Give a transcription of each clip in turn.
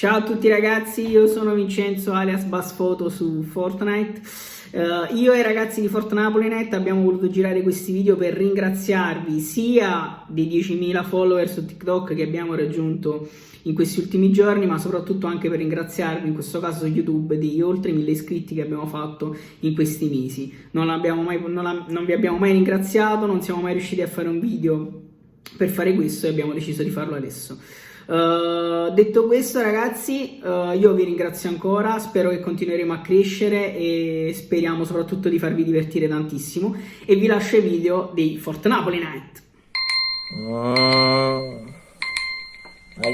Ciao a tutti ragazzi, io sono Vincenzo alias Bassfoto su Fortnite. Io e i ragazzi di FortNapoliNet abbiamo voluto girare questi video per ringraziarvi sia dei 10.000 follower su TikTok che abbiamo raggiunto in questi ultimi giorni, ma soprattutto anche per ringraziarvi in questo caso su YouTube degli oltre 1.000 iscritti che abbiamo fatto in questi mesi. Non vi abbiamo mai ringraziato, non siamo mai riusciti a fare un video per fare questo e abbiamo deciso di farlo adesso. Detto questo ragazzi, io vi ringrazio ancora, spero che continueremo a crescere e speriamo soprattutto di farvi divertire tantissimo e vi lascio i video dei FortNapoliNet. Ma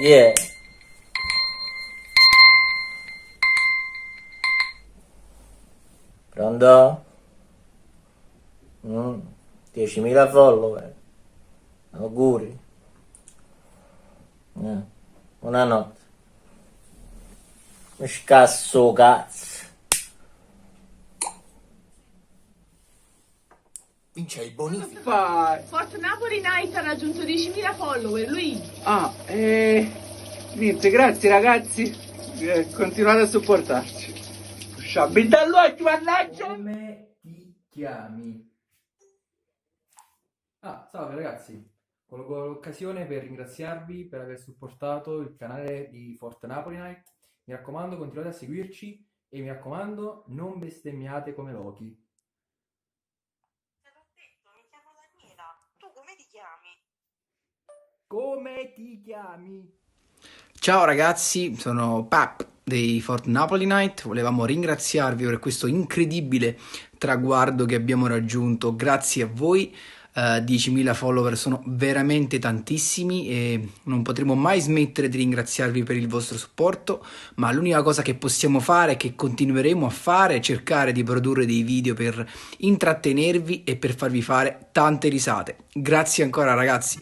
chi è? Pronto? 10.000 follower. Auguri. Buonanotte. Mi scasso cazzo. Vince i bonifici. FortNapoliNet ha raggiunto 10.000 follower, lui. Niente, grazie ragazzi, continuate a supportarci. Sciabbi dall'occhio, mannaggia! Come ti chiami? Salve ragazzi, colgo l'occasione per ringraziarvi per aver supportato il canale di FortNapoliNet. Mi raccomando, continuate a seguirci e mi raccomando, non bestemmiate come Loki. Te l'ho detto, mi chiamo Daniela. Tu come ti chiami? Come ti chiami? Ciao ragazzi, sono Pap dei FortNapoliNet. Volevamo ringraziarvi per questo incredibile traguardo che abbiamo raggiunto grazie a voi. 10.000 follower sono veramente tantissimi e non potremo mai smettere di ringraziarvi per il vostro supporto, ma l'unica cosa che possiamo fare e che continueremo a fare è cercare di produrre dei video per intrattenervi e per farvi fare tante risate. Grazie ancora ragazzi.